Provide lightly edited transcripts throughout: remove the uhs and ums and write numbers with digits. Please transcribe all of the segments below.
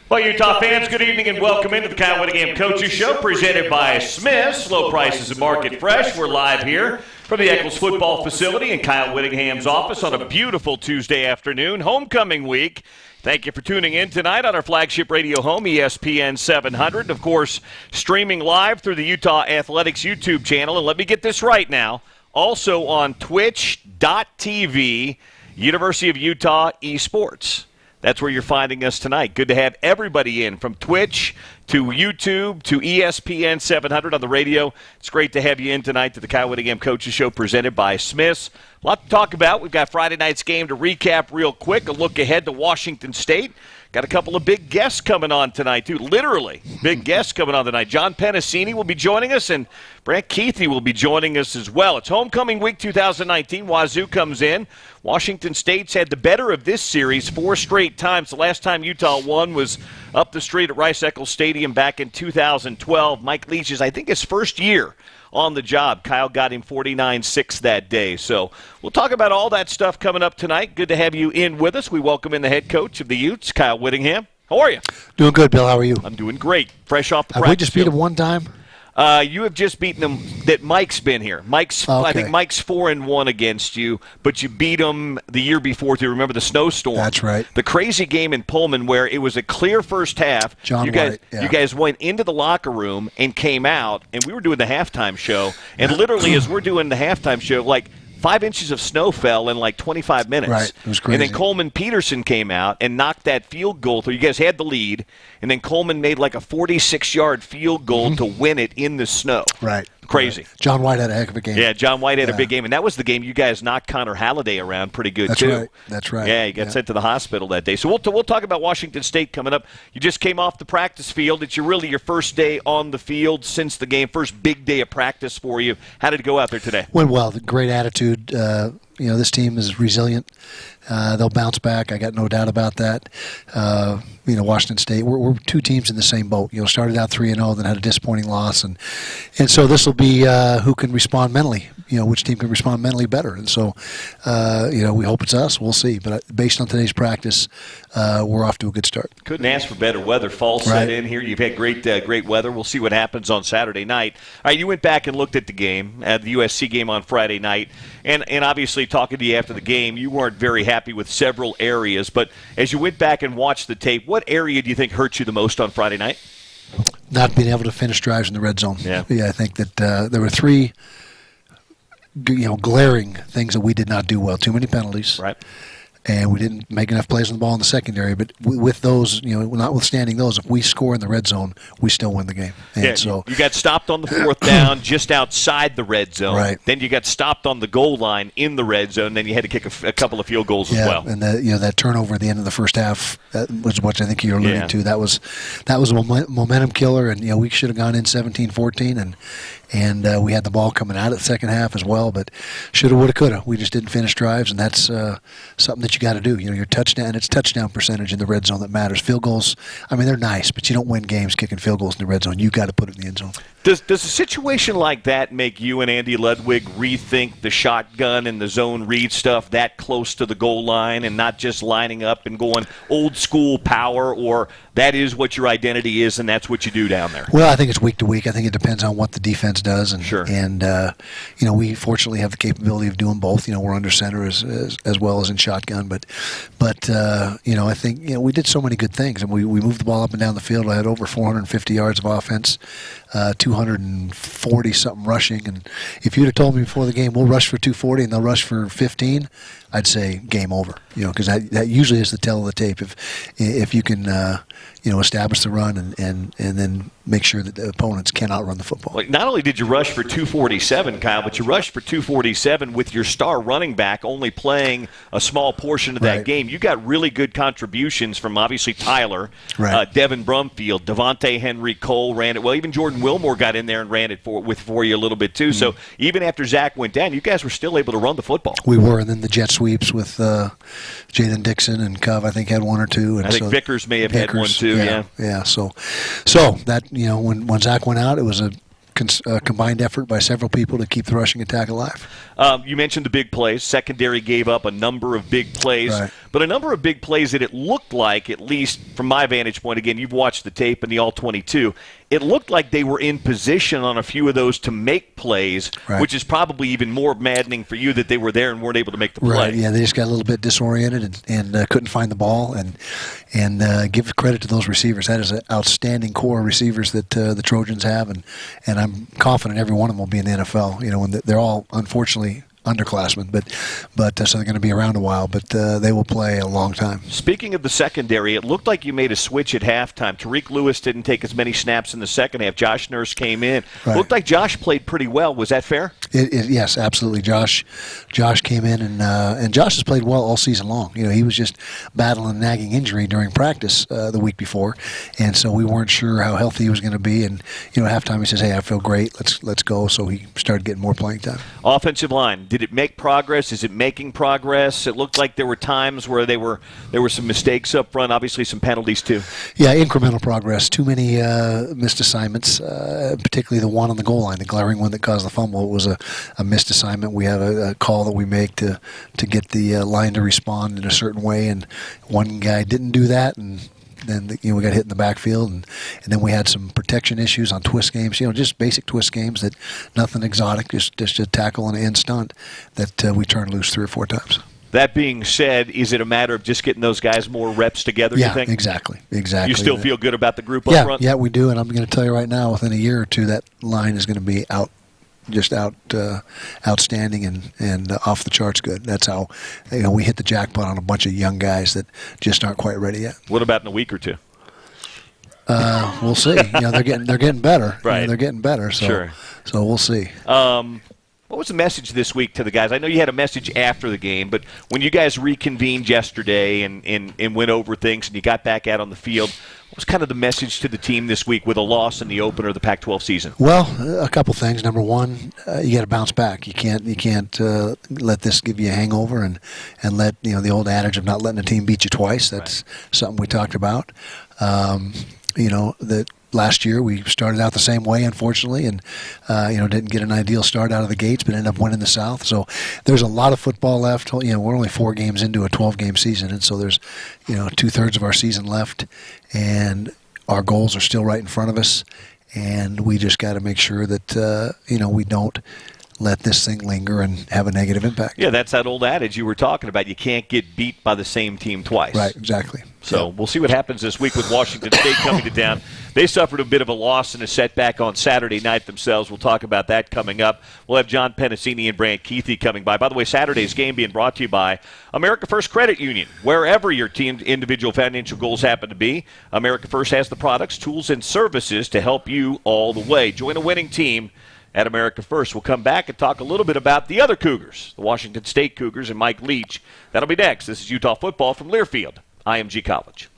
Well, Utah fans, good evening and welcome into the Kyle Whittingham Coaches Show presented by Smith's. Low prices and market fresh. We're live here from the Eccles Football Facility in Kyle Whittingham's office on a beautiful Tuesday afternoon, homecoming week. Thank you for tuning in tonight on our flagship radio home, ESPN 700. Of course, streaming live through the Utah Athletics YouTube channel. And let me get this right now. Also on twitch.tv, University of Utah Esports. That's where you're finding us tonight. Good to have everybody in, from Twitch to YouTube to ESPN 700 on the radio. It's great to have you in tonight to the Kyle Whittingham Coaches Show presented by Smith's. A lot to talk about. We've got Friday night's game to recap real quick, a look ahead to Washington State. Got a couple of big guests coming on tonight, too. Literally, big guests coming on tonight. John Penisini will be joining us, and Brant Kuithe will be joining us as well. It's homecoming week 2019. Wazzu comes in. Washington State's had the better of this series 4 straight times. The last time Utah won was up the street at Rice-Eccles Stadium back in 2012. Mike Leach's, I think, his first year on the job. Kyle got him 49-6 that day. So we'll talk about all that stuff coming up tonight. Good to have you in with us. We welcome in the head coach of the Utes, Kyle Whittingham. How are you? Doing good, Bill. How are you? I'm doing great. Fresh off the Have practice we just beat field. him one time? You have just beaten him. That Mike's been here. I think Mike's 4-1 against you, but you beat him the year before. Do you remember the snowstorm? That's right. The crazy game in Pullman where it was a clear first half. John White, yeah. You guys went into the locker room and came out, and we were doing the halftime show. And literally, as we're doing the halftime show, like 5 inches of snow fell in like 25 minutes. Right. It was crazy. And then Coleman Peterson came out and knocked that field goal. So you guys had the lead, and then Coleman made like a 46-yard field goal to win it in the snow. Right. Crazy. Right. John White had a heck of a game. Yeah, John White had a big game, and that was the game you guys knocked Connor Halliday around pretty good, That's too. Right. That's right. Yeah, he got sent to the hospital that day. So we'll talk about Washington State coming up. You just came off the practice field. It's really your first day on the field since the game, first big day of practice for you. How did it go out there today? Went well. Great attitude. This team is resilient. They'll bounce back. I got no doubt about that. Washington State, we're 2 teams in the same boat. Started out 3-0, then had a disappointing loss, and so this will be who can respond mentally. Which team can respond mentally better. And so, we hope it's us. We'll see. But based on today's practice, we're off to a good start. Couldn't ask for better weather. Fall set in here. You've had great weather. We'll see what happens on Saturday night. All right, you went back and looked at the game, the USC game on Friday night, and obviously talking to you after the game, you weren't very happy with several areas. But as you went back and watched the tape, what area do you think hurt you the most on Friday night? Not being able to finish drives in the red zone. Yeah, I think that there were 3 glaring things that we did not do well. Too many penalties. Right. And we didn't make enough plays on the ball in the secondary. But with those, notwithstanding those, if we score in the red zone, we still win the game. And so you got stopped on the 4th down just outside the red zone. Right. Then you got stopped on the goal line in the red zone. Then you had to kick a couple of field goals as well. And that turnover at the end of the first half was what I think you're alluding to. That was a momentum killer, and we should have gone in 17-14, and we had the ball coming out of the second half as well, but shoulda, woulda, coulda. We just didn't finish drives, and that's something that you got to do. Your touchdown, it's touchdown percentage in the red zone that matters. Field goals, they're nice, but you don't win games kicking field goals in the red zone. You got to put it in the end zone. Does a situation like that make you and Andy Ludwig rethink the shotgun and the zone read stuff that close to the goal line and not just lining up and going old school power, or that is what your identity is and that's what you do down there? Well, I think it's week to week. I think it depends on what the defense does. And, sure. And, we fortunately have the capability of doing both. We're under center as well as in shotgun. But I think, we did so many good things. And we moved the ball up and down the field. I had over 450 yards of offense, 240-something rushing. And if you'd have told me before the game, we'll rush for 240 and they'll rush for 15, I'd say game over. Because that usually is the tell of the tape. If you can, establish the run and then make sure that the opponents cannot run the football. Like, not only did you rush for 247, Kyle, but you rushed for 247 with your star running back only playing a small portion of that game. You got really good contributions from obviously Tyler, Devin Brumfield, Devontae Henry Cole ran it. Well, even Jordan Wilmore got in there and ran it for you a little bit too. So even after Zach went down, you guys were still able to run the football. We were, and then the jet sweeps with Jaden Dixon and Cove, I think, had 1 or 2. And I think Vickers may have had 1 too. Yeah. So that when Zach went out, it was a combined effort by several people to keep the rushing attack alive. You mentioned the big plays. Secondary gave up a number of big plays, right. But a number of big plays that it looked like, at least from my vantage point, again, you've watched the tape and the All-22, it looked like they were in position on a few of those to make plays, right. which is probably even more maddening for you that they were there and weren't able to make the play. Right, yeah, they just got a little bit disoriented and couldn't find the ball. And give credit to those receivers. That is an outstanding core of receivers that the Trojans have, and I'm confident every one of them will be in the NFL. You know, when they're all unfortunately underclassmen, but so they're going to be around a while, but they will play a long time. Speaking of the secondary, it looked like you made a switch at halftime. Tariq Lewis didn't take as many snaps in the second half. Josh Nurse came in. Right. Looked like Josh played pretty well. Was that fair? Yes, absolutely. Josh came in, and Josh has played well all season long. You know, he was just battling a nagging injury during practice the week before, and so we weren't sure how healthy he was going to be. And you know, at halftime he says, "Hey, I feel great. Let's go." So he started getting more playing time. Offensive line. Did it make progress? Is it making progress? It looked like there were times where there were some mistakes up front, obviously some penalties too. Yeah, incremental progress. Too many missed assignments, particularly the one on the goal line, the glaring one that caused the fumble. It was a missed assignment. We have a call that we make to get the line to respond in a certain way, and one guy didn't do that, and then we got hit in the backfield, and then we had some protection issues on twist games. You know, just basic twist games that nothing exotic, just a tackle and an end stunt that we turned loose 3 or 4 times. That being said, is it a matter of just getting those guys more reps together, you think? Exactly. You still feel good about the group up front? Yeah, we do, and I'm going to tell you right now, within a year or two, that line is going to be outstanding and off the charts good. That's how we hit the jackpot on a bunch of young guys that just aren't quite ready yet. What about in a week or two? We'll see. They're getting better. Right. They're getting better. So, sure. So we'll see. What was the message this week to the guys? I know you had a message after the game, but when you guys reconvened yesterday and went over things and you got back out on the field, what was kind of the message to the team this week with a loss in the opener of the Pac-12 season? Well, a couple things. Number one, you got to bounce back. You can't let this give you a hangover and let the old adage of not letting a team beat you twice. That's something we talked about. That last year we started out the same way, unfortunately, and didn't get an ideal start out of the gates, but ended up winning the South. So there's a lot of football left. We're only 4 games into a 12-game season, and so there's 2/3 of our season left, and our goals are still right in front of us, and we just got to make sure that we don't let this thing linger and have a negative impact. Yeah, that's that old adage you were talking about. You can't get beat by the same team twice. Right, exactly. So we'll see what happens this week with Washington State coming to town. They suffered a bit of a loss and a setback on Saturday night themselves. We'll talk about that coming up. We'll have John Penisini and Brant Kuithe coming by. By the way, Saturday's game being brought to you by America First Credit Union. Wherever your team's individual financial goals happen to be, America First has the products, tools, and services to help you all the way. Join a winning team at America First. We'll come back and talk a little bit about the other Cougars, the Washington State Cougars and Mike Leach. That'll be next. This is Utah Football from Learfield, IMG College.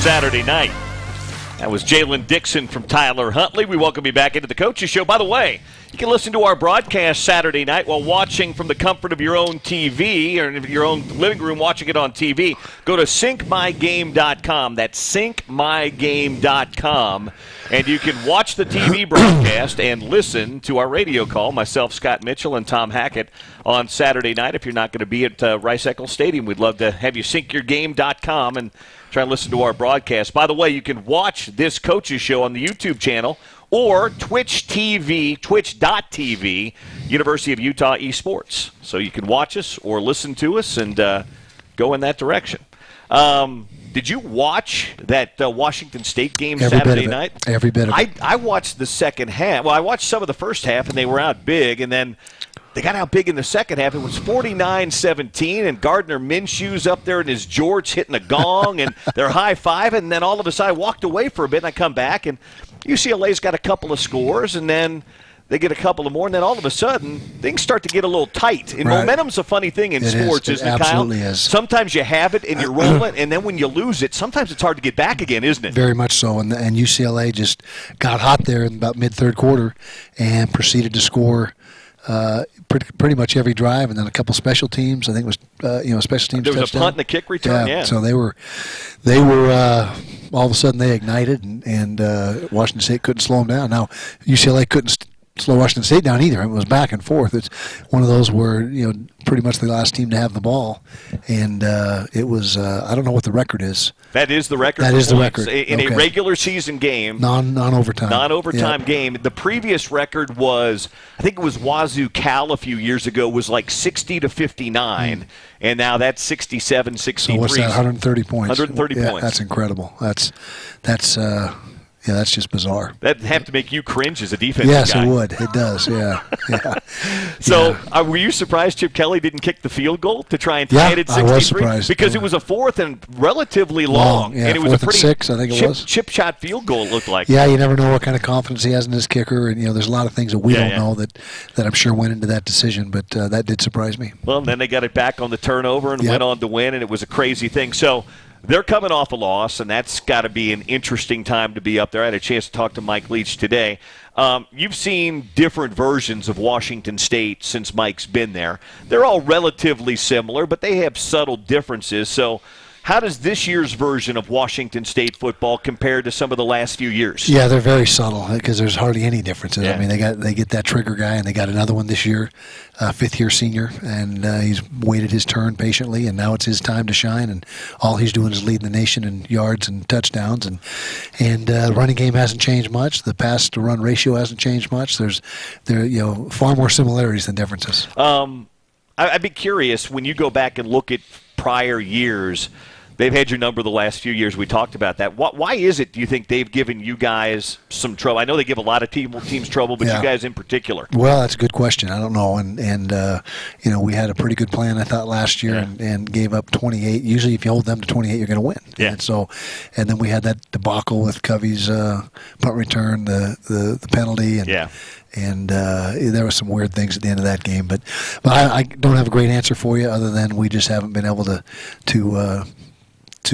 Saturday night. That was Jalen Dixon from Tyler Huntley. We welcome you back into the Coaches Show. By the way, you can listen to our broadcast Saturday night while watching from the comfort of your own TV or your own living room watching it on TV. Go to syncmygame.com. That's syncmygame.com. And you can watch the TV broadcast and listen to our radio call, myself, Scott Mitchell, and Tom Hackett on Saturday night. If you're not going to be at Rice-Eccles Stadium, we'd love to have you syncyourgame.com and try and listen to our broadcast. By the way, you can watch this Coaches Show on the YouTube channel or twitch.tv, University of Utah Esports. So you can watch us or listen to us and go in that direction. Did you watch that Washington State game Saturday night? Every bit of it. I watched the second half. Well, I watched some of the first half, and they were out big, and then they got out big in the second half. It was 49-17, and Gardner Minshew's up there in his jorts hitting a gong, and they're high-fiving, and then all of a sudden I walked away for a bit, and I come back, and UCLA's got a couple of scores, and then they get a couple of more, and then all of a sudden things start to get a little tight. And right. Momentum's a funny thing in sports, isn't it, Kyle? It absolutely is. Sometimes you have it and you roll it, and then when you lose it, sometimes it's hard to get back again, isn't it? Very much so. And UCLA just got hot there in about mid-third quarter and proceeded to score pretty much every drive, and then a couple special teams. I think it was special teams. There was touchdown. A punt and a kick return. Yeah. So they were all of a sudden they ignited, and Washington State couldn't slow them down. Now UCLA couldn't slow Washington State down either. It was back and forth. It's one of those where pretty much the last team to have the ball, and it was I don't know what the record is. That is the record. That is the record in a regular season game, non-overtime game. The previous record was, I think it was Wazzu Cal a few years ago, was like 60-59, and now that's 67-63. So what's that? 130 points. 130 points. That's incredible. That's just bizarre. That'd have to make you cringe as a defensive guy. Yes, it would. It does, yeah. So were you surprised Chip Kelly didn't kick the field goal to try and tie it at 63? I was surprised. Because it was a fourth and relatively long. Yeah, and it was a pretty 6, I think it was. Chip shot field goal, it looked like. Yeah, you never know what kind of confidence he has in his kicker. And, there's a lot of things that we don't know that I'm sure went into that decision. But that did surprise me. Well, then they got it back on the turnover and went on to win, and it was a crazy thing. So they're coming off a loss, and that's got to be an interesting time to be up there. I had a chance to talk to Mike Leach today. You've seen different versions of Washington State since Mike's been there. They're all relatively similar, but they have subtle differences. So how does this year's version of Washington State football compare to some of the last few years? Yeah, they're very subtle because there's hardly any differences. Yeah. I mean, they get that trigger guy, and they got another one this year, fifth-year senior, and he's waited his turn patiently, and now it's his time to shine. And all he's doing is leading the nation in yards and touchdowns, and running game hasn't changed much. The pass-to-run ratio hasn't changed much. There far more similarities than differences. I'd be curious when you go back and look at prior years. They've had your number the last few years. We talked about that. Why is it, do you think, they've given you guys some trouble? I know they give a lot of teams trouble, but you guys in particular. Well, that's a good question. I don't know. And we had a pretty good plan, I thought, last year and gave up 28. Usually if you hold them to 28, you're going to win. Yeah. And then we had that debacle with Covey's punt return, the penalty. And there were some weird things at the end of that game. But I don't have a great answer for you other than we just haven't been able to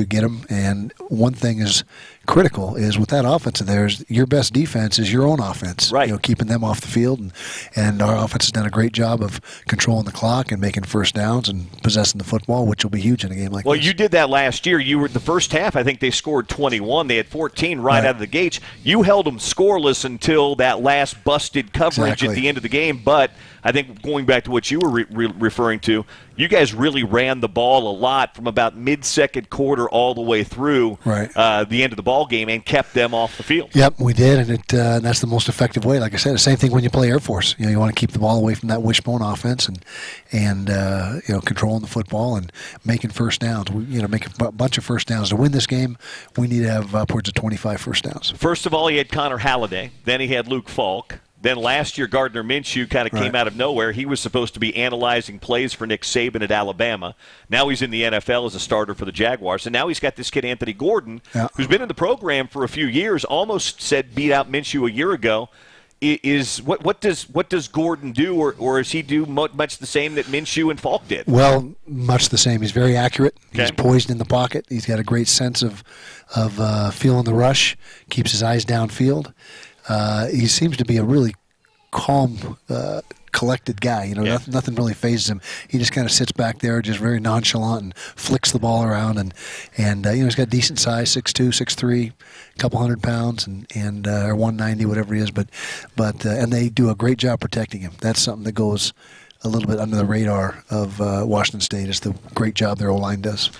get them. And one thing is critical is with that offense of theirs, your best defense is your own offense. Right. Keeping them off the field. And our offense has done a great job of controlling the clock and making first downs and possessing the football, which will be huge in a game like this. Well, you did that last year. You were the first half, I think they scored 21. They had 14 right out of the gates. You held them scoreless until that last busted coverage at the end of the game. But I think going back to what you were referring to, you guys really ran the ball a lot from about mid-second quarter all the way through the end of the ball game and kept them off the field. Yep, we did, and that's the most effective way. Like I said, the same thing when you play Air Force. You want to keep the ball away from that wishbone offense and controlling the football and making first downs. Making a bunch of first downs. To win this game, we need to have upwards of 25 first downs. First of all, he had Connor Halliday. Then he had Luke Falk. Then last year, Gardner Minshew kind of came out of nowhere. He was supposed to be analyzing plays for Nick Saban at Alabama. Now he's in the NFL as a starter for the Jaguars. And now he's got this kid, Anthony Gordon, who's been in the program for a few years, almost said beat out Minshew a year ago. is what does Gordon do, or does he do much the same that Minshew and Falk did? Well, much the same. He's very accurate. Okay. He's poised in the pocket. He's got a great sense of feeling the rush. Keeps his eyes downfield. He seems to be a really calm, collected guy. Nothing really phases him. He just kind of sits back there, just very nonchalant, and flicks the ball around. And he's got decent size, 6'2", 6'3", a couple 100 pounds, and or 190, whatever he is. But and they do a great job protecting him. That's something that goes a little bit under the radar of Washington State. Is the great job their O-line does.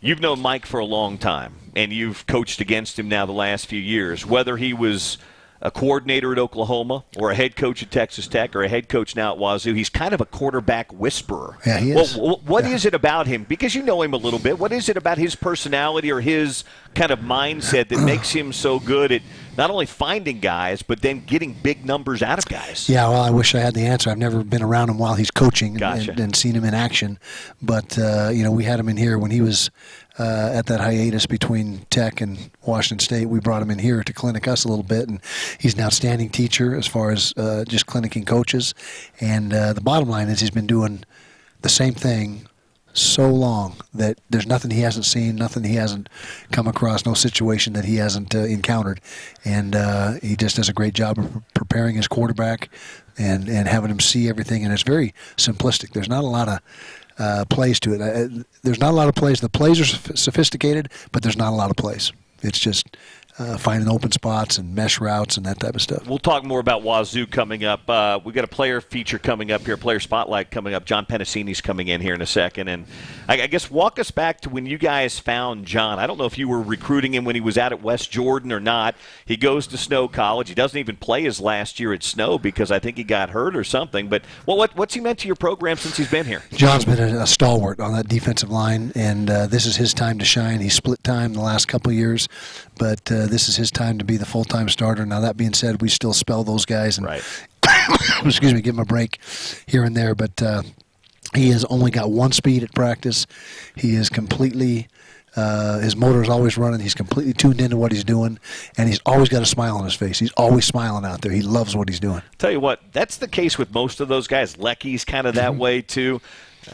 You've known Mike for a long time, and you've coached against him now the last few years. Whether he was a coordinator at Oklahoma or a head coach at Texas Tech or a head coach now at Wazzu, he's kind of a quarterback whisperer. Yeah, he is. What is it about him? Because you know him a little bit. What is it about his personality or his kind of mindset that makes him so good at not only finding guys, but then getting big numbers out of guys? Yeah, well, I wish I had the answer. I've never been around him while he's coaching Gotcha. and seen him in action. But, we had him in here when he was at that hiatus between Tech and Washington State. We brought him in here to clinic us a little bit, and he's an outstanding teacher as far as just clinicking coaches. And the bottom line is he's been doing the same thing so long that there's nothing he hasn't seen, nothing he hasn't come across, no situation that he hasn't encountered. And he just does a great job of preparing his quarterback and having him see everything. And it's very simplistic. There's not a lot of plays to it. There's not a lot of plays. The plays are sophisticated, but there's not a lot of plays. It's just finding open spots and mesh routes and that type of stuff. We'll talk more about Wazzu coming up. We've got a player feature coming up here, player spotlight coming up. John Penisini's coming in here in a second. And I guess walk us back to when you guys found John. I don't know if you were recruiting him when he was out at West Jordan or not. He goes to Snow College. He doesn't even play his last year at Snow because I think he got hurt or something. But what's he meant to your program since he's been here? John's been a stalwart on that defensive line, and this is his time to shine. He's split time the last couple of years, but this is his time to be the full-time starter. Now, that being said, we still spell those guys and right. excuse me, give him a break here and there. But he has only got one speed at practice. He is completely his motor is always running. He's completely tuned into what he's doing, and he's always got a smile on his face. He's always smiling out there. He loves what he's doing. Tell you what, that's the case with most of those guys. Lecky's kind of that way too.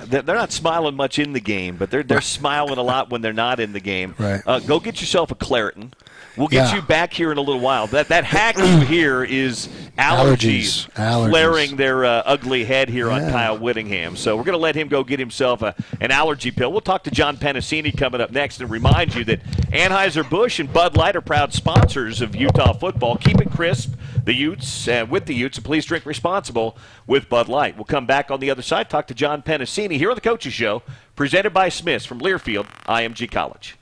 They're not smiling much in the game, but they're smiling a lot when they're not in the game. Right. Go get yourself a Claritin. We'll get you back here in a little while. That hack you hear is allergies. Flaring their ugly head here on Kyle Whittingham. So we're going to let him go get himself an allergy pill. We'll talk to John Penisini coming up next and remind you that Anheuser-Busch and Bud Light are proud sponsors of Utah football. Keep it crisp, the Utes, with the Utes, and please drink responsible with Bud Light. We'll come back on the other side, talk to John Penisini here on the Coaches Show, presented by Smith's from Learfield, IMG College.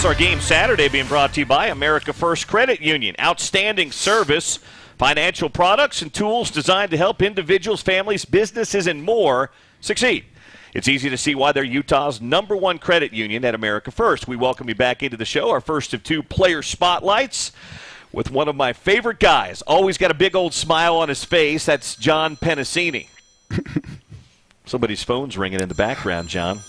All-Star Game Saturday being brought to you by America First Credit Union. Outstanding service, financial products, and tools designed to help individuals, families, businesses, and more succeed. It's easy to see why they're Utah's #1 credit union at America First. We welcome you back into the show, our first of 2 player spotlights with one of my favorite guys. Always got a big old smile on his face. That's John Penisini. Somebody's phone's ringing in the background, John.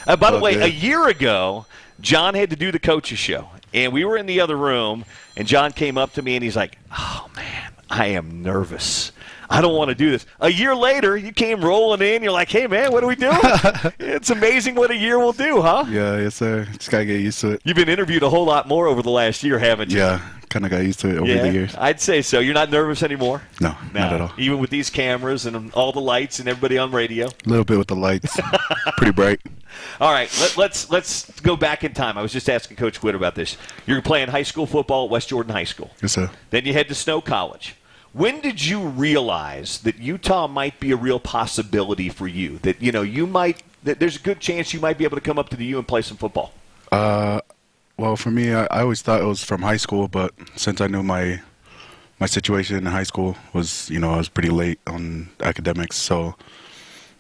By the way, a year ago, John had to do the coaches show, and we were in the other room, and John came up to me, and he's like, oh, man, I am nervous. I don't want to do this. A year later, you came rolling in. You're like, hey, man, what are we doing? It's amazing what a year will do, huh? Yeah, yes, sir. Just got to get used to it. You've been interviewed a whole lot more over the last year, haven't you? Yeah, kind of got used to it over the years. I'd say so. You're not nervous anymore? No, not at all. Even with these cameras and all the lights and everybody on radio? A little bit with the lights. Pretty bright. All right, let's go back in time. I was just asking Coach Kuithe about this. You're playing high school football at West Jordan High School. Yes, sir. Then you head to Snow College. When did you realize that Utah might be a real possibility for you? That that there's a good chance you might be able to come up to the U and play some football? Well, for me, I always thought it was from high school, but since I knew my situation in high school was, I was pretty late on academics, so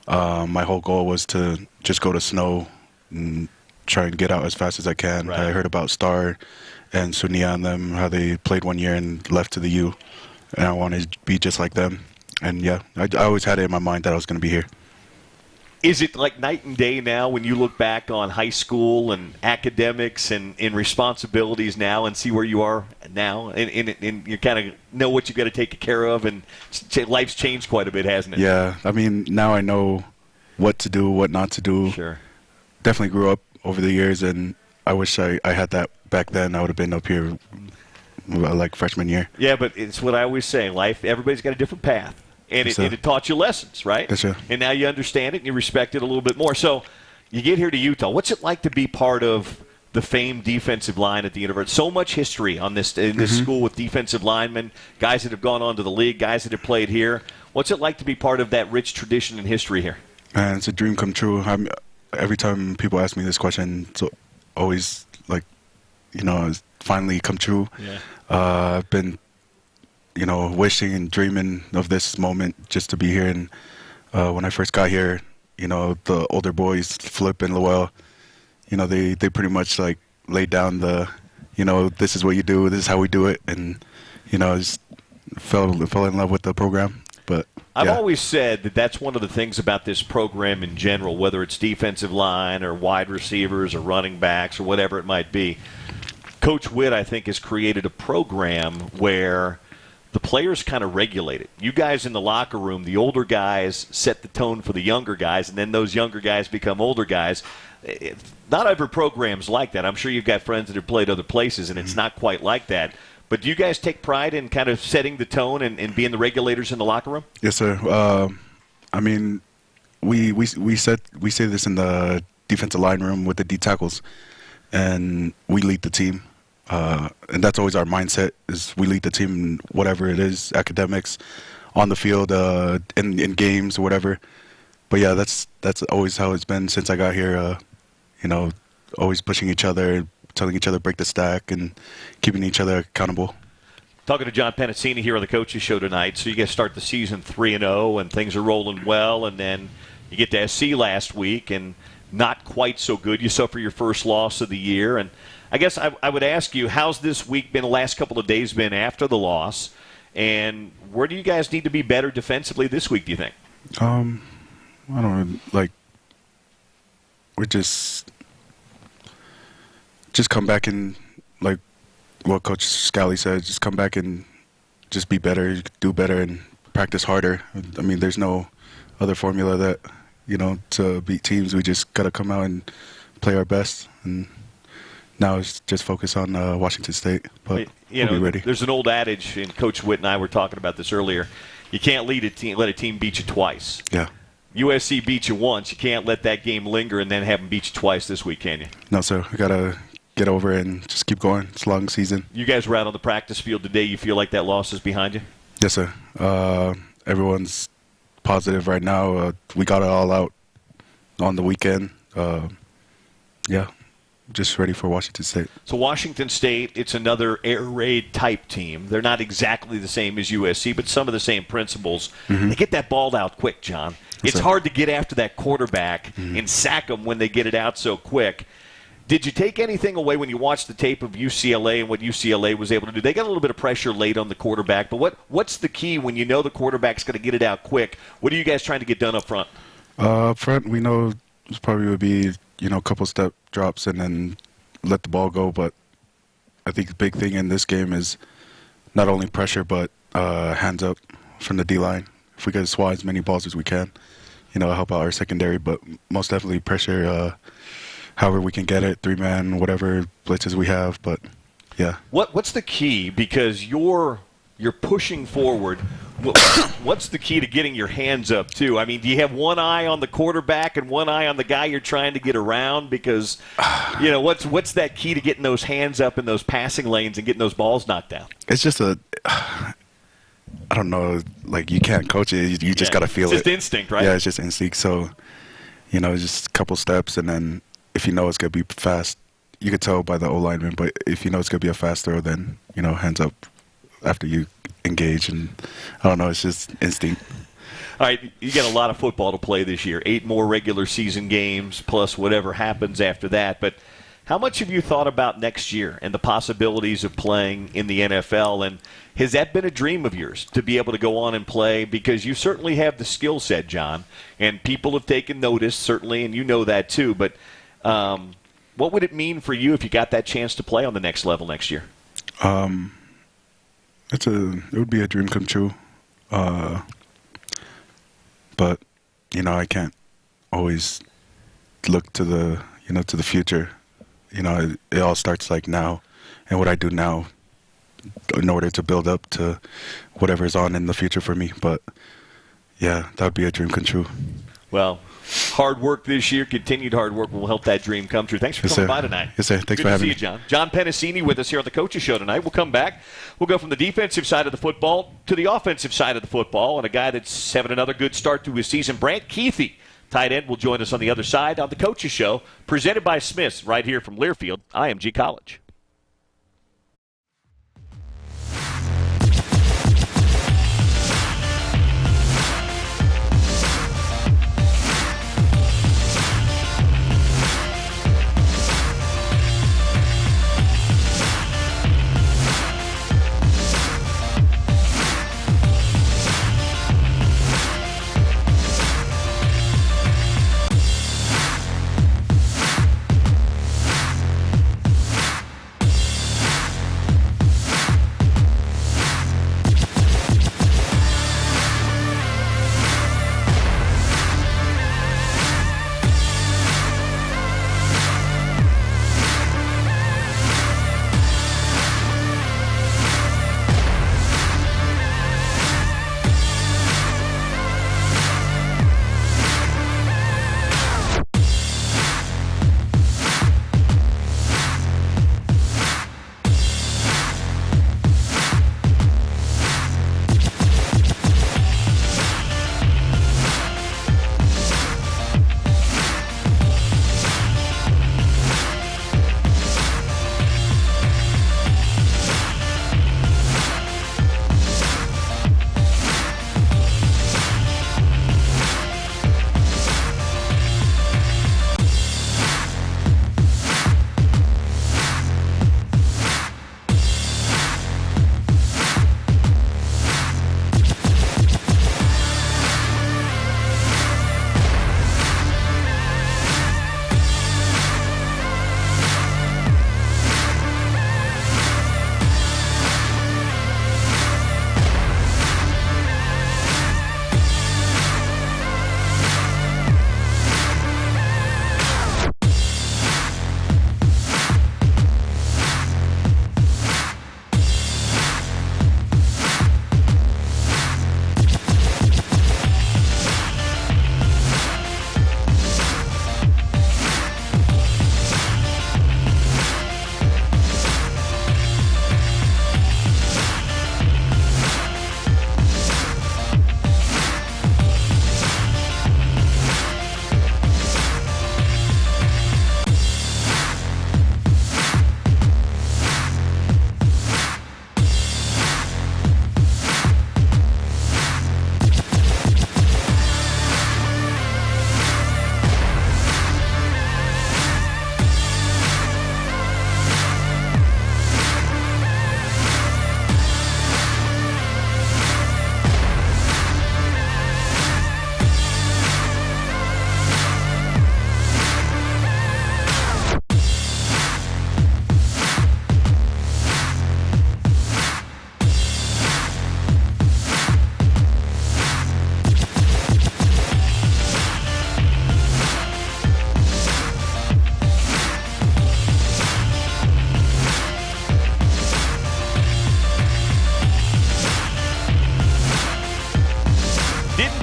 my whole goal was to just go to Snow and try and get out as fast as I can. Right. I heard about Star and Sunia and them, how they played 1 year and left to the U, and I wanted to be just like them. And, yeah, I always had it in my mind that I was going to be here. Is it like night and day now when you look back on high school and academics and responsibilities now and see where you are now and you kind of know what you've got to take care of, and life's changed quite a bit, hasn't it? Yeah, I mean, now I know what to do, what not to do. Sure. Definitely grew up over the years, and I wish I had that back then. I would have been up here like freshman year. Yeah, but it's what I always say. Life, everybody's got a different path. And it taught you lessons, right? Yes, sir. And now you understand it and you respect it a little bit more. So you get here to Utah. What's it like to be part of the famed defensive line at the university? So much history in this school with defensive linemen, guys that have gone on to the league, guys that have played here. What's it like to be part of that rich tradition and history here? Man, it's a dream come true. Every time people ask me this question, it's always like, it's finally come true. Yeah. I've been wishing and dreaming of this moment just to be here. And when I first got here, the older boys, Flip and Lowell, they pretty much like laid down this is what you do, this is how we do it. And, just fell in love with the program. But I've always said that that's one of the things about this program in general, whether it's defensive line or wide receivers or running backs or whatever it might be. Coach Kuithe, I think, has created a program where the players kind of regulate it. You guys in the locker room, the older guys set the tone for the younger guys, and then those younger guys become older guys. Not every program's like that. I'm sure you've got friends that have played other places, and it's not quite like that. But do you guys take pride in kind of setting the tone and being the regulators in the locker room? Yes, sir. I mean, we say this in the defensive line room with the D tackles, and we lead the team. And that's always our mindset, is we lead the team in whatever it is, academics, on the field, in games or whatever. But, yeah, that's always how it's been since I got here, always pushing each other, telling each other break the stack, and keeping each other accountable. Talking to John Penisini here on the Coaches Show tonight. So you guys start the season 3-0, and things are rolling well, and then you get to SC last week, and not quite so good. You suffer your first loss of the year, and I guess I would ask you, how's this week been, the last couple of days been after the loss, and where do you guys need to be better defensively this week, do you think? I don't know, we're just come back and, like what Coach Scally said, just come back and just be better, do better, and practice harder. I mean, there's no other formula that, to beat teams. We just got to come out and play our best, and now it's just focus on Washington State, but we'll be ready. There's an old adage, and Coach Witt and I were talking about this earlier. You can't let a team beat you twice. Yeah. USC beat you once. You can't let that game linger and then have them beat you twice this week, can you? No, sir. We got to get over it and just keep going. It's a long season. You guys were out on the practice field today. You feel like that loss is behind you? Yes, sir. Everyone's positive right now. We got it all out on the weekend. Yeah. just ready for Washington State. So Washington State, it's another air raid type team. They're not exactly the same as USC, but some of the same principles. Mm-hmm. They get that ball out quick, John. It's hard to get after that quarterback and sack them when they get it out so quick. Did you take anything away when you watched the tape of UCLA and what UCLA was able to do? They got a little bit of pressure late on the quarterback, but what's the key when you know the quarterback's going to get it out quick? What are you guys trying to get done up front? Up front, we know it probably would be, a couple step drops and then let the ball go. But I think the big thing in this game is not only pressure, but hands up from the D-line. If we can swat as many balls as we can, help out our secondary. But most definitely pressure, however we can get it, 3-man, whatever blitzes we have. But, yeah. What's the key? Because you're pushing forward. What's the key to getting your hands up, too? I mean, do you have one eye on the quarterback and one eye on the guy you're trying to get around? Because, what's that key to getting those hands up in those passing lanes and getting those balls knocked down? It's just I don't know, like you can't coach it. You just got to feel it. It's just instinct, right? Yeah, it's just instinct. So, just a couple steps, and then if you know it's going to be fast, you could tell by the O-lineman, but if you know it's going to be a fast throw, then, hands up after you engage. And I don't know, it's just instinct. All right, you got a lot of football to play this year, 8 more regular season games plus whatever happens after that. But how much have you thought about next year and the possibilities of playing in the NFL? And has that been a dream of yours to be able to go on and play? Because you certainly have the skill set, John, and people have taken notice, certainly, and you know that too. But what would it mean for you if you got that chance to play on the next level next year? It would be a dream come true. But, I can't always look to the future. It all starts like now, and what I do now in order to build up to whatever is on in the future for me. But, yeah, that would be a dream come true. Well, hard work this year, continued hard work will help that dream come true. Thanks for coming by tonight. Yes, sir. Thanks for having me. Good to see you, John. John Penisini with us here on the Coaches Show tonight. We'll come back. We'll go from the defensive side of the football to the offensive side of the football, and a guy that's having another good start to his season, Brant Kuithe, tight end, will join us on the other side on the Coaches Show, presented by Smith's right here from Learfield, IMG College.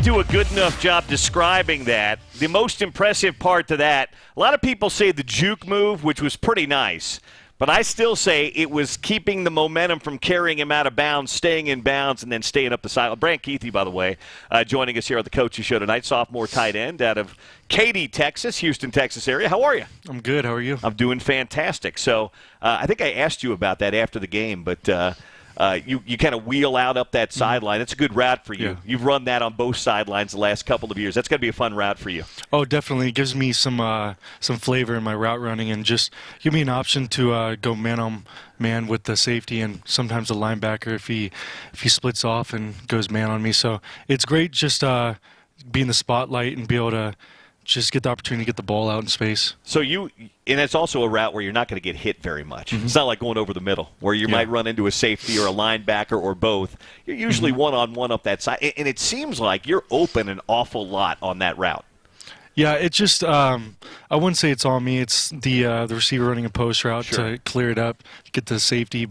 can't do a good enough job describing that. The most impressive part to that, a lot of people say the juke move, which was pretty nice. But I still say it was keeping the momentum from carrying him out of bounds, staying in bounds, and then staying up the side. Brant Kuithe, by the way, joining us here on the Coaches Show tonight, sophomore tight end out of Katy, Texas, Houston, Texas area. How are you? I'm good. How are you? I'm doing fantastic. So I think I asked you about that after the game, but you kind of wheel out up that sideline. That's a good route for you. Yeah. You've run that on both sidelines the last couple of years. That's going to be a fun route for you. Oh, definitely. It gives me some flavor in my route running and just give me an option to go man-on-man with the safety and sometimes the linebacker if he splits off and goes man on me. So it's great just be in the spotlight and be able to just get the opportunity to get the ball out in space. So and it's also a route where you're not going to get hit very much. It's not like going over the middle where you might run into a safety or a linebacker or both. You're usually one-on-one up that side. And it seems like you're open an awful lot on that route. Yeah, it just I wouldn't say it's on me. It's the receiver running a post route to clear it up, get the safety,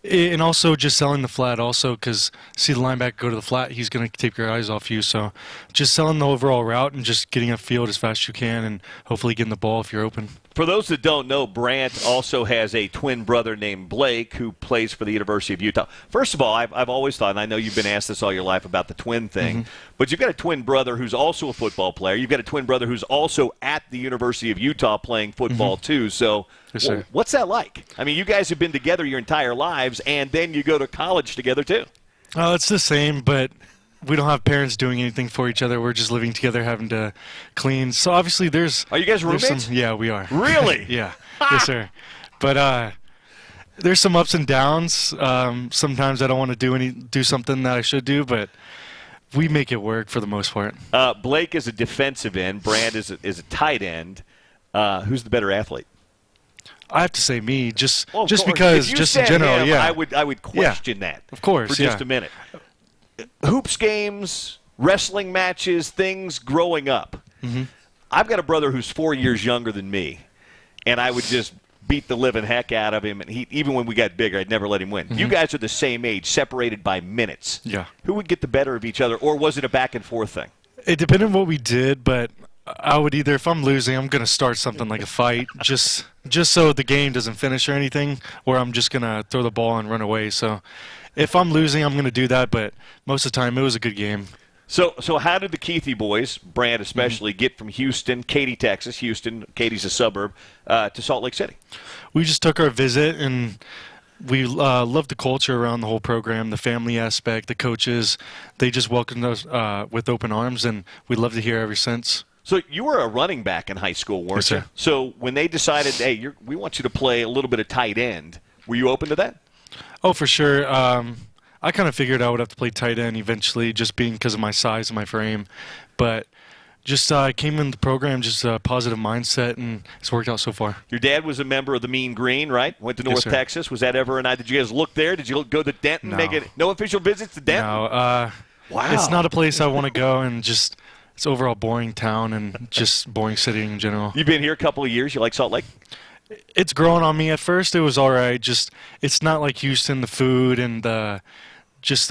and also just selling the flat also because see the linebacker go to the flat, he's going to take your eyes off you. So just selling the overall route and just getting upfield as fast as you can and hopefully getting the ball if you're open. For those that don't know, Brant also has a twin brother named Blake who plays for the University of Utah. First of all, I've always thought, and I know you've been asked this all your life about the twin thing, but you've got a twin brother who's also a football player. You've got a twin brother who's also at the University of Utah playing football too. So yes, sir. What's that like? I mean, you guys have been together your entire lives, and then you go to college together too. It's the same, but we don't have parents doing anything for each other. We're just living together, having to clean. So obviously there's... Are you guys roommates? Yeah, we are. Really? Yeah. Yes, sir. But there's some ups and downs. Sometimes I don't want to do something that I should do, but we make it work for the most part. Blake is a defensive end. Brant is a tight end. Who's the better athlete? I have to say me, just If because, you just said in general, him, yeah. I would question that. Of course, for just a minute. Hoops games, wrestling matches, things growing up. I've got a brother who's 4 years younger than me, and I would just beat the living heck out of him. And even when we got bigger, I'd never let him win. You guys are the same age, separated by minutes. Yeah. Who would get the better of each other, or was it a back and forth thing? It depended on what we did, but I would either, if I'm losing, I'm going to start something like a fight, just so the game doesn't finish or anything, or I'm just going to throw the ball and run away. So if I'm losing, I'm going to do that, but most of the time it was a good game. So how did the Kuithe boys, Brant especially, get from Houston, Katy, Texas, Houston, Katy's a suburb, to Salt Lake City? We just took our visit, and we loved the culture around the whole program, the family aspect, the coaches. They just welcomed us with open arms, and we loved it here ever since. So you were a running back in high school, weren't Yes, you? sir. So when they decided, hey, we want you to play a little bit of tight end, were you open to that? Oh, for sure. I kind of figured I would have to play tight end eventually, just being because of my size and my frame. But just came in the program, just a positive mindset, and it's worked out so far. Your dad was a member of the Mean Green, right? Went to North sir. Texas. Was that ever an idea? Did you guys look there? Did you go to Denton? No. Make it no official visits to Denton? No, Wow. It's not a place I want to go, and just it's overall boring town and just boring city in general. You've been here a couple of years. You like Salt Lake? It's growing on me. At first, it was all right. Just it's not like Houston. The food and the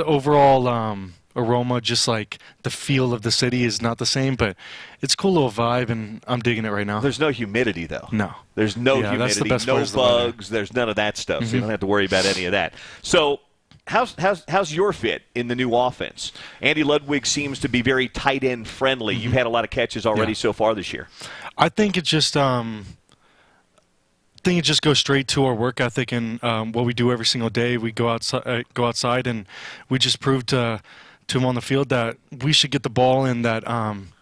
overall aroma, just like the feel of the city is not the same. But it's a cool little vibe, and I'm digging it right now. There's no humidity, though. No. There's no Yeah, that's the humidity, best no part is the weather. bugs. There's none of that stuff, so you don't have to worry about any of that. So how's your fit in the new offense? Andy Ludwig seems to be very tight end friendly. You've had a lot of catches already so far this year. I think it just goes straight to our work ethic and what we do every single day. We go outside, and we just prove to him on the field that we should get the ball and that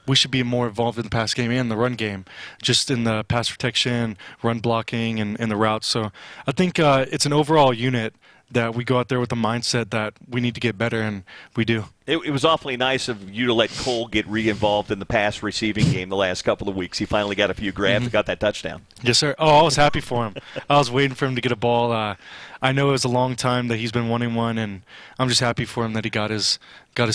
we should be more involved in the pass game and the run game, just in the pass protection, run blocking, and the routes. So I think it's an overall unit that we go out there with the mindset that we need to get better, and we do. It was awfully nice of you to let Cole get re-involved in the pass receiving game the last couple of weeks. He finally got a few grabs and got that touchdown. Yes, sir. Oh, I was happy for him. I was waiting for him to get a ball. I know it was a long time that he's been wanting one, and I'm just happy for him that he got his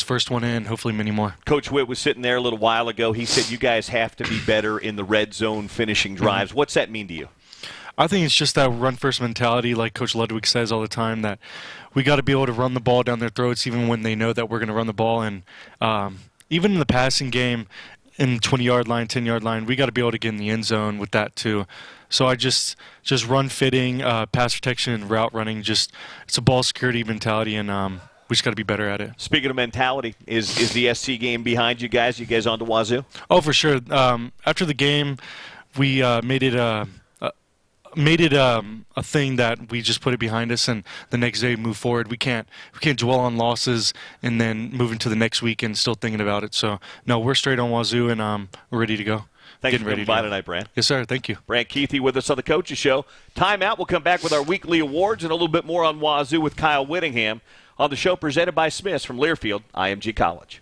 first one in, hopefully many more. Coach Witt was sitting there a little while ago. He said you guys have to be better in the red zone finishing drives. What's that mean to you? I think it's just that run-first mentality, like Coach Ludwig says all the time, that we got to be able to run the ball down their throats even when they know that we're going to run the ball. And even in the passing game, in the 20-yard line, 10-yard line, we got to be able to get in the end zone with that too. So I just run fitting, pass protection, and route running. It's a ball security mentality, and we just got to be better at it. Speaking of mentality, is the SC game behind you guys? You guys on to Wazzu? Oh, for sure. After the game, we made it a thing that we just put it behind us, and the next day move forward. We can't dwell on losses and then move into the next week and still thinking about it. So no, we're straight on Wazzu, and we're ready to go. Thanks for coming by tonight, Brant. Yes, sir. Thank you. Brant Kuithe with us on the Coaches Show. Timeout. We'll come back with our weekly awards and a little bit more on Wazzu with Kyle Whittingham on the show presented by Smiths from Learfield, IMG College.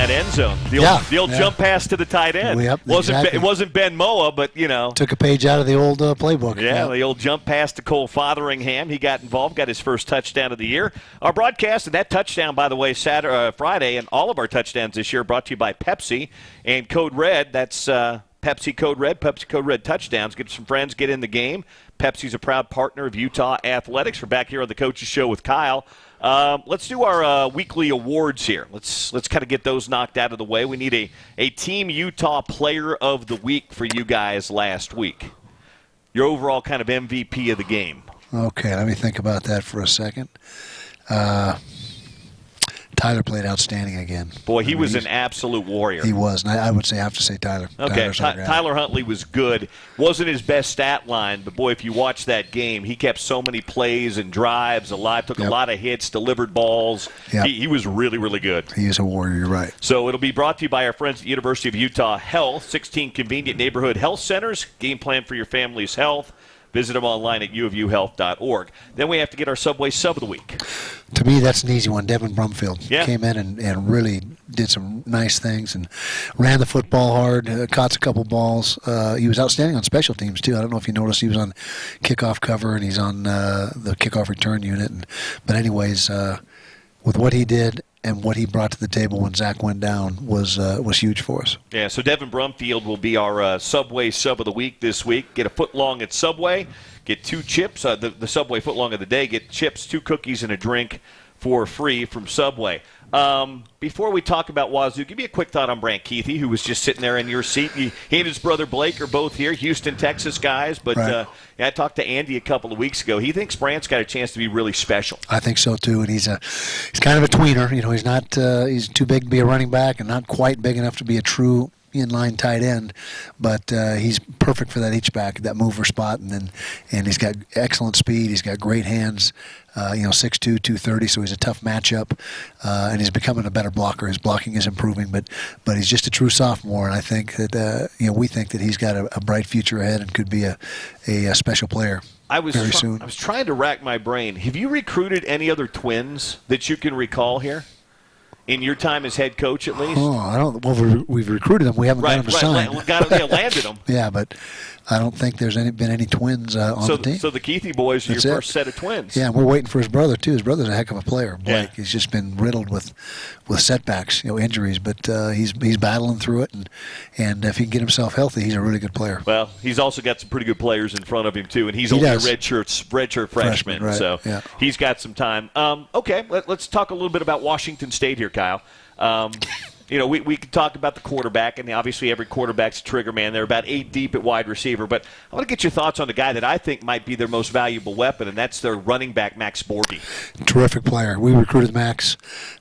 that end zone. The old jump pass to the tight end. Yep, It wasn't Ben Moa, but, you know. Took a page out of the old playbook. Yeah, the old jump pass to Cole Fotheringham. He got involved, got his first touchdown of the year. Our broadcast, and that touchdown, by the way, Friday, and all of our touchdowns this year brought to you by Pepsi and Code Red. That's Pepsi Code Red touchdowns. Get some friends, get in the game. Pepsi's a proud partner of Utah Athletics. We're back here on the Coaches Show with Kyle. Let's do our weekly awards here. Let's kind of get those knocked out of the way. We need a Team Utah Player of the Week for you guys last week. Your overall kind of MVP of the game. Okay, let me think about that for a second. Tyler played outstanding again. Boy, he was an absolute warrior. He was, and I would have to say Tyler. Okay, Tyler Huntley was good. Wasn't his best stat line, but boy, if you watch that game, he kept so many plays and drives alive, took a lot of hits, delivered balls. Yep. He was really, really good. He is a warrior, you're right. So it'll be brought to you by our friends at University of Utah Health, 16 convenient neighborhood health centers, game plan for your family's health. Visit them online at uofuhealth.org. Then we have to get our Subway Sub of the Week. To me, that's an easy one. Devin Brumfield came in and really did some nice things and ran the football hard, caught a couple balls. He was outstanding on special teams, too. I don't know if you noticed he was on kickoff cover and he's on the kickoff return unit. But anyways, with what he did and what he brought to the table when Zach went down was huge for us. Yeah, so Devin Brumfield will be our Subway Sub of the Week this week. Get a footlong at Subway. Get 2 chips. The Subway footlong of the day. Get chips, 2 cookies, and a drink for free from Subway. Before we talk about Wazzu, give me a quick thought on Brant Kuithe, who was just sitting there in your seat. He and his brother Blake are both here, Houston, Texas guys. But I talked to Andy a couple of weeks ago. He thinks Brant's got a chance to be really special. I think so too, and he's kind of a tweener. You know, he's not he's too big to be a running back, and not quite big enough to be a true inline tight end, but he's perfect for that H-back, that mover spot, and he's got excellent speed. He's got great hands. 6'2", 230, so he's a tough matchup, and he's becoming a better blocker. His blocking is improving, but he's just a true sophomore, and I think that we think that he's got a bright future ahead and could be a special player very soon. I was trying to rack my brain. Have you recruited any other twins that you can recall here? In your time as head coach, at least? Oh, I don't. Well, we've recruited them. We haven't got them to sign. Landed them. Yeah, but I don't think there's been any twins on the team. So the Kuithe boys are your first set of twins. Yeah, and we're waiting for his brother too. His brother's a heck of a player. Blake. He's just been riddled with setbacks, injuries, but he's battling through it, and if he can get himself healthy, he's a really good player. Well, he's also got some pretty good players in front of him too, and he's only a redshirt freshman, right. So he's got some time. Okay, let's talk a little bit about Washington State here, Kyle. We could talk about the quarterback, and obviously every quarterback's a trigger man. They're about 8 deep at wide receiver. But I want to get your thoughts on the guy that I think might be their most valuable weapon, and that's their running back, Max Borghi. Terrific player. We recruited Max,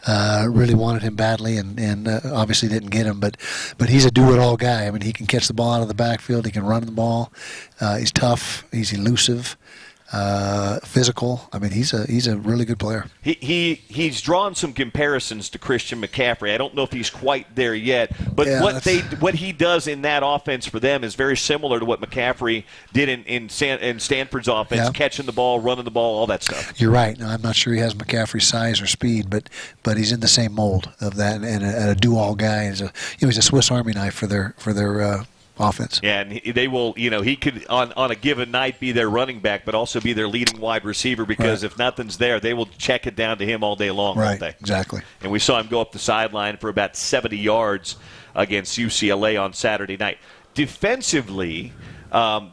really wanted him badly, and obviously didn't get him. But he's a do-it-all guy. I mean, he can catch the ball out of the backfield. He can run the ball. He's tough. He's elusive. Physical. I mean, he's a really good player. He's drawn some comparisons to Christian McCaffrey. I don't know if he's quite there yet, but what he does in that offense for them is very similar to what McCaffrey did in Stanford's offense, catching the ball, running the ball, all that stuff. You're right. Now, I'm not sure he has McCaffrey's size or speed, but he's in the same mold of that, and a do-all guy. He's a Swiss Army knife for their offense. Yeah, and they will, he could on a given night be their running back, but also be their leading wide receiver because if nothing's there, they will check it down to him all day long, won't they? Exactly. And we saw him go up the sideline for about 70 yards against UCLA on Saturday night. Defensively,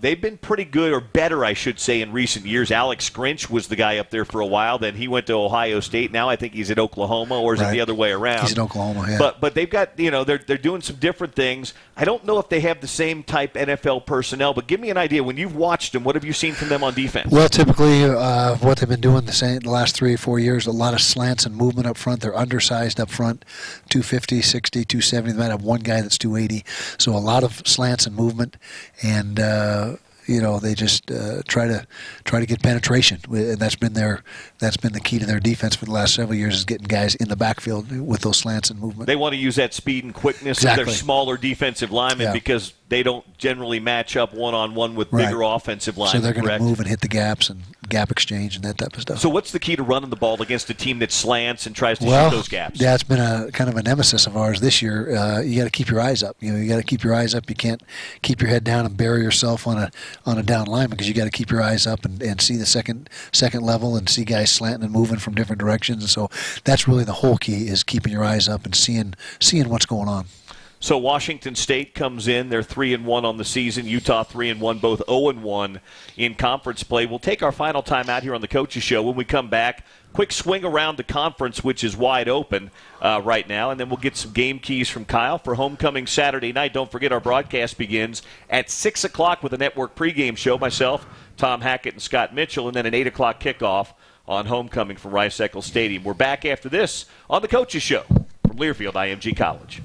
they've been pretty good, or better, I should say, in recent years. Alex Grinch was the guy up there for a while. Then he went to Ohio State. Now I think he's at Oklahoma, or is it the other way around? He's in Oklahoma, yeah. But they've got, they're doing some different things. I don't know if they have the same type NFL personnel, but give me an idea. When you've watched them, what have you seen from them on defense? Well, typically what they've been doing the last 3 or 4 years, a lot of slants and movement up front. They're undersized up front, 250, 60, 270. They might have one guy that's 280. So a lot of slants and movement, and they just try to get penetration, and that's been the key to their defense for the last several years, is getting guys in the backfield with those slants and movement. They want to use that speed and quickness of their smaller defensive linemen because they don't generally match up one-on-one with bigger offensive linemen. So they're going to move and hit the gaps and gap exchange and that type of stuff. So what's the key to running the ball against a team that slants and tries to shoot those gaps? Yeah, it's been a kind of a nemesis of ours this year. You got to keep your eyes up. You got to keep your eyes up. You can't keep your head down and bury yourself on a down lineman, because you got to keep your eyes up and see the second level and see guys slanting and moving from different directions. And so that's really the whole key, is keeping your eyes up and seeing what's going on. So Washington State comes in. They're 3-1 on the season. Utah 3-1, both 0-1 in conference play. We'll take our final time out here on the Coaches Show. When we come back, quick swing around the conference, which is wide open right now, and then we'll get some game keys from Kyle for homecoming Saturday night. Don't forget, our broadcast begins at 6 o'clock with a network pregame show. Myself, Tom Hackett, and Scott Mitchell, and then an 8 o'clock kickoff on homecoming from Rice-Eccles Stadium. We're back after this on the Coaches Show from Learfield IMG College.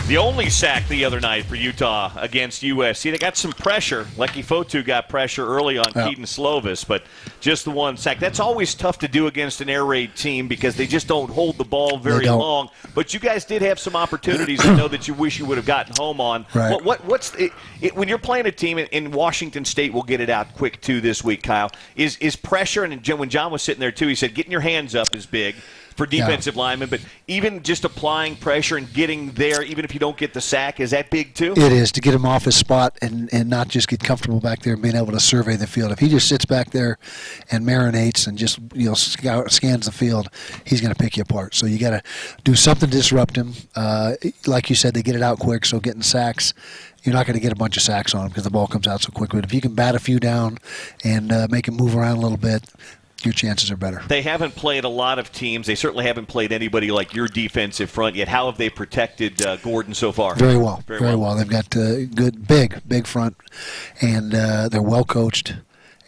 The only sack the other night for Utah against USC. They got some pressure. Lecky Fotu got pressure early on Keaton Slovis, but just the one sack. That's always tough to do against an air raid team because they just don't hold the ball very long. But you guys did have some opportunities I know that you wish you would have gotten home on. Right. What's when you're playing a team in Washington State, we'll get it out quick too this week, Kyle, is pressure, and when John was sitting there too, he said getting your hands up is big for defensive linemen, but even just applying pressure and getting there, even if you don't get the sack, is that big too? It is, to get him off his spot and not just get comfortable back there and being able to survey the field. If he just sits back there and marinates and just scans the field, he's going to pick you apart. So you got to do something to disrupt him. Like you said, they get it out quick, so getting sacks, you're not going to get a bunch of sacks on him because the ball comes out so quick. But if you can bat a few down and make him move around a little bit, your chances are better. They haven't played a lot of teams. They certainly haven't played anybody like your defensive front yet. How have they protected Gordon so far? Very well. Very well. They've got good, big front, and they're well coached.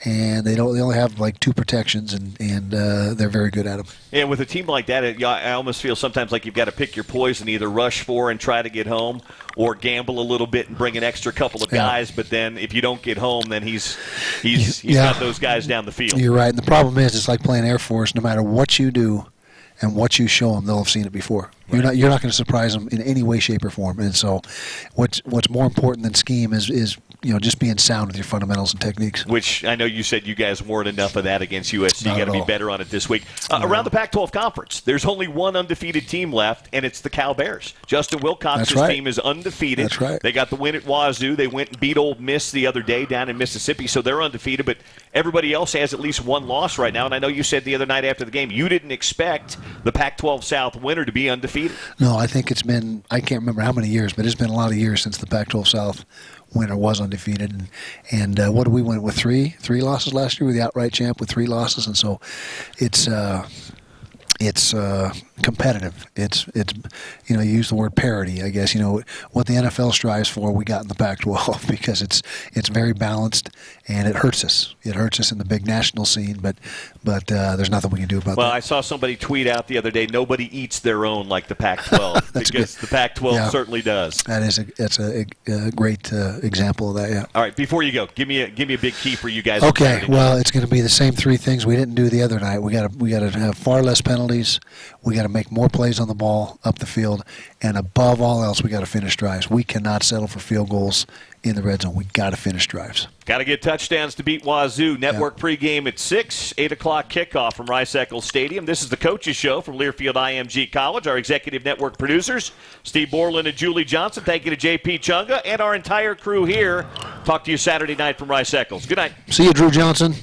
And they only have like 2 protections, and they're very good at them. Yeah, with a team like that, I almost feel sometimes like you've got to pick your poison, either rush for and try to get home, or gamble a little bit and bring an extra couple of guys. But then if you don't get home, then he's got those guys down the field. You're right. And the problem is, it's like playing Air Force. No matter what you do and what you show them, they'll have seen it before. Right. You're not going to surprise them in any way, shape, or form. And so, what's more important than scheme is just being sound with your fundamentals and techniques. Which I know you said you guys weren't enough of that against USC. You got to be better on it this week. Around the Pac-12 conference, there's only one undefeated team left, and it's the Cal Bears. Justin Wilcox's team is undefeated. That's right. They got the win at Wazzu. They went and beat Ole Miss the other day down in Mississippi, so they're undefeated. But everybody else has at least one loss right now. And I know you said the other night after the game you didn't expect the Pac-12 South winner to be undefeated. No, I think it's been, I can't remember how many years, but it's been a lot of years since the Pac-12 South winner was undefeated. And what did we win with? Three losses last year? We were the outright champ with 3 losses. And so it's competitive. It's you use the word parity, I guess. What the NFL strives for, we got in the Pac-12 because it's very balanced, and it hurts us. It hurts us in the big national scene, but there's nothing we can do about that. Well, I saw somebody tweet out the other day, nobody eats their own like the Pac-12 because the Pac-12 certainly does. That's a great example of that. Yeah. All right, before you go, give me a big key for you guys. Okay, well, it's going to be the same 3 things we didn't do the other night. We got to have far less penalties. We got to make more plays on the ball up the field, and above all else, we got to finish drives. We cannot settle for field goals in the red zone. We got to finish drives. Got to get touchdowns to beat Wazzu. Network pregame at 6, 8 o'clock kickoff from Rice-Eccles Stadium. This is the Coaches Show from Learfield IMG College. Our executive network producers, Steve Borland and Julie Johnson. Thank you to J.P. Chunga and our entire crew here. Talk to you Saturday night from Rice-Eccles. Good night. See you, Drew Johnson.